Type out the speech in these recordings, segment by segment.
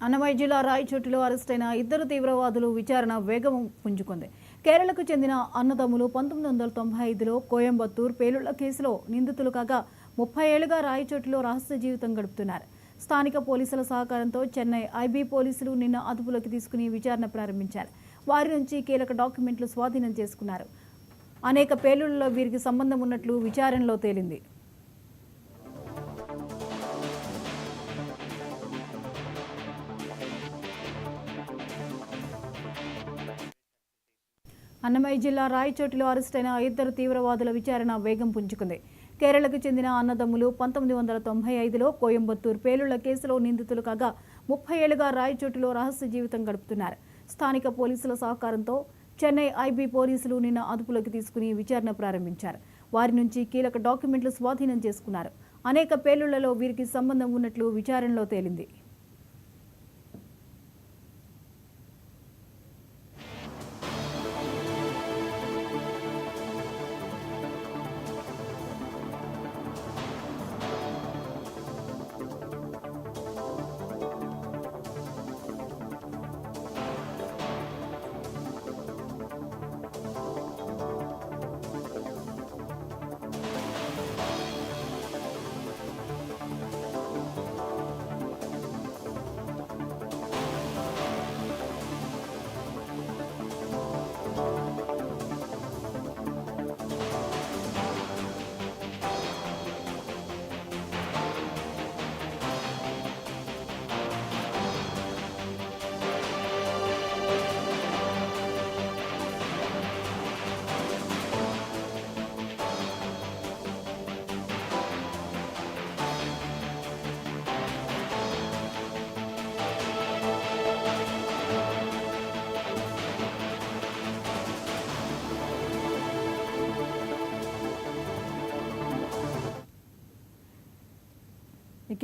అన్నమయ్య జిల్లా రాయచోటిలో అరెస్టైన ఇద్దరు తీవ్రవాదులు విచారణ వేగం పుంజుకుంది. కేరళకు చెందిన అన్నదమ్ములు 1995లో కోయంబత్తూర్ పేలుళ్ల కేసులో నిందితులు కాగా 30 ఏళ్లుగా రాయచోటిలో రహస్య జీవితం గడుపుతున్నారు. స్థానిక పోలీసుల సహకారంతో చెన్నై ఐబీ పోలీసులు నిన్న అదుపులోకి తీసుకుని విచారణ ప్రారంభించారు. వారి నుంచి కీలక డాక్యుమెంట్లు స్వాధీనం చేసుకున్నారు. అనేక పేలుళ్లలో వీరికి సంబంధం ఉన్నట్లు విచారణలో తేలింది. అన్నమయ్య జిల్లా రాయచోటిలో అరెస్టైన ఇద్దరు తీవ్రవాదుల విచారణ వేగం పుంజుకుంది. కేరళకు చెందిన అన్నదమ్ములు 1995లో కోయంబత్తూర్ పేలుళ్ల కేసులో నిందితులు కాగా 30 ఏళ్లుగా రాయచోటిలో రహస్య జీవితం గడుపుతున్నారు. స్థానిక పోలీసుల సహకారంతో చెన్నై ఐబీ పోలీసులు నిన్న అదుపులోకి తీసుకుని విచారణ ప్రారంభించారు. వారి నుంచి కీలక డాక్యుమెంట్లు స్వాధీనం చేసుకున్నారు. అనేక పేలుళ్లలో వీరికి సంబంధం ఉన్నట్లు విచారణలో తేలింది.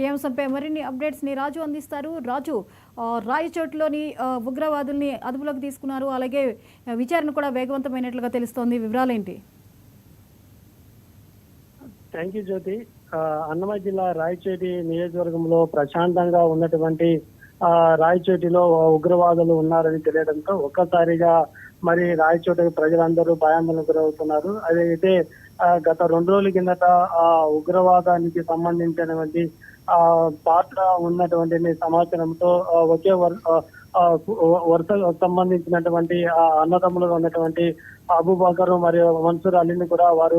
ఈ అంశంపై మరిన్ని అప్డేట్స్ని రాజు అందిస్తారు. రాజు, రాయచోట్లోని ఉగ్రవాదుల్ని అదుపులోకి తీసుకున్నారు, అలాగే విచారణ కూడా వేగవంతమైనట్లుగా తెలుస్తోంది. వివరాలేంటి? థ్యాంక్ యూ జ్యోతి. అన్నమయ్య జిల్లా రాయచోటి నియోజకవర్గంలో ప్రశాంతంగా ఉన్నటువంటి రాయచోటిలో ఉగ్రవాదులు ఉన్నారని తెలియడంతో ఒక్కసారిగా మరి రాయచోటి ప్రజలందరూ భయాందోళనకు గురవుతున్నారు. అదైతే గత 2 రోజుల కిందట ఉగ్రవాదానికి సంబంధించినటువంటి పాత్ర ఉన్నటువంటి సమాచారంతో ఒకే వరుస సంబంధించినటువంటి అన్నదమ్ములుగా ఉన్నటువంటి అబూబకర్ మరియు మన్సూర్ అలీని కూడా వారు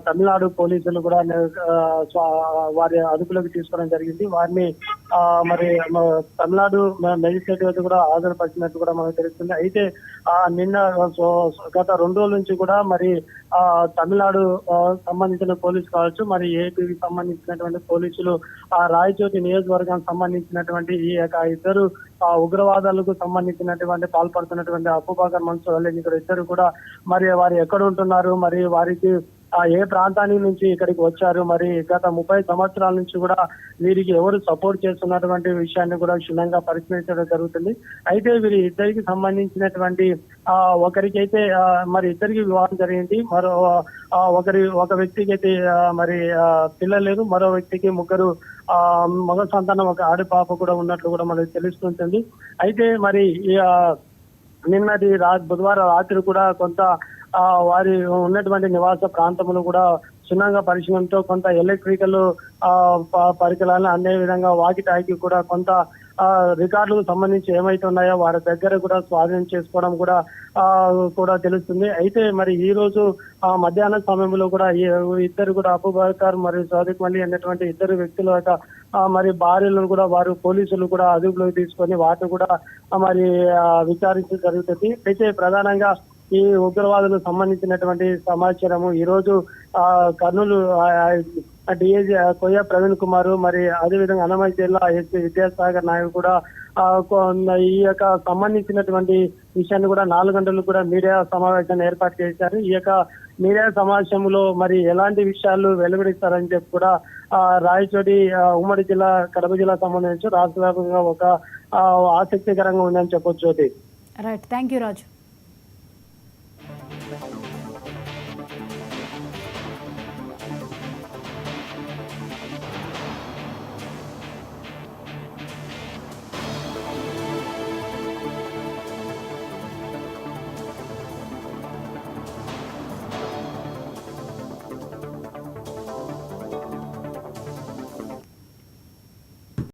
తమిళనాడు పోలీసులు కూడా వారి అదుపులోకి తీసుకోవడం జరిగింది. వారిని మరి తమిళనాడు మెజిస్ట్రేట్ వద్ద కూడా హాజరుపరిచినట్టు కూడా మనకు తెలుస్తుంది. అయితే నిన్న గత 2 రోజుల నుంచి కూడా మరి తమిళనాడు సంబంధించిన పోలీసు కావచ్చు, మరి ఏపీకి సంబంధించినటువంటి పోలీసులు రాయచోటి నియోజకవర్గానికి సంబంధించినటువంటి ఈ యొక్క ఇద్దరు ఉగ్రవాదాలకు సంబంధించినటువంటి పాల్పడుతున్నటువంటి అబూబకర్ మన్సూర్ అలీ ఇద్దరు కూడా మరి వారు ఎక్కడ ఉంటున్నారు, మరి వారికి ఏ ప్రాంతానికి నుంచి ఇక్కడికి వచ్చారు, మరి గత 30 సంవత్సరాల నుంచి కూడా వీరికి ఎవరు సపోర్ట్ చేస్తున్నటువంటి విషయాన్ని కూడా క్షుణ్ణంగా పరిశీలించడం జరుగుతుంది. అయితే వీరి ఇద్దరికి సంబంధించినటువంటి ఒకరికైతే మరి ఇద్దరికి వివాహం జరిగింది. మరో ఒక వ్యక్తికి అయితే మరి పిల్లలు లేరు, మరో వ్యక్తికి 3 మగ సంతానం, ఒక ఆడి పాప కూడా ఉన్నట్లు కూడా మనకు తెలుస్తుంటుంది. అయితే మరి నిన్నటి బుధవారం రాత్రి కూడా కొంత వారి ఉన్నటువంటి నివాస ప్రాంతములు కూడా క్షుణ్ణంగా పరిశీలనతో కొంత ఎలక్ట్రికల్ పరికరాలను అదే విధంగా వాకి టాకి కూడా కొంత రికార్డులకు సంబంధించి ఏమైతే ఉన్నాయో వారి దగ్గర కూడా స్వాధీనం చేసుకోవడం కూడా తెలుస్తుంది. అయితే మరి ఈ రోజు మధ్యాహ్నం సమయంలో కూడా ఇద్దరు కూడా అబూబకర్ మరియు సాదిక్ అలీ అనేటువంటి ఇద్దరు వ్యక్తుల యొక్క మరి భార్యలను కూడా వారు పోలీసులు కూడా అదుపులోకి తీసుకొని వాటిని కూడా మరి విచారించడం జరుగుతుంది. అయితే ప్రధానంగా ఈ ఉగ్రవాదులకు సంబంధించినటువంటి సమాచారము ఈ రోజు కర్నూలు డిఐజీ కొయ్య ప్రవీణ్ కుమార్, మరి అదేవిధంగా అన్నమయ్య జిల్లా ఎస్పీ విద్యాసాగర్ నాయక్ కూడా ఈ యొక్క సంబంధించినటువంటి విషయాన్ని కూడా 4 గంటలు కూడా మీడియా సమావేశాన్ని ఏర్పాటు చేశారు. ఈ యొక్క మీడియా సమావేశంలో మరి ఎలాంటి విషయాలు వెలువడిస్తారని చెప్పి కూడా రాయచోటి ఉమ్మడి జిల్లా కడప జిల్లా సంబంధించి రాష్ట్ర వ్యాప్తంగా ఒక ఆసక్తికరంగా ఉందని చెప్పొచ్చు. Right, thank you Raju.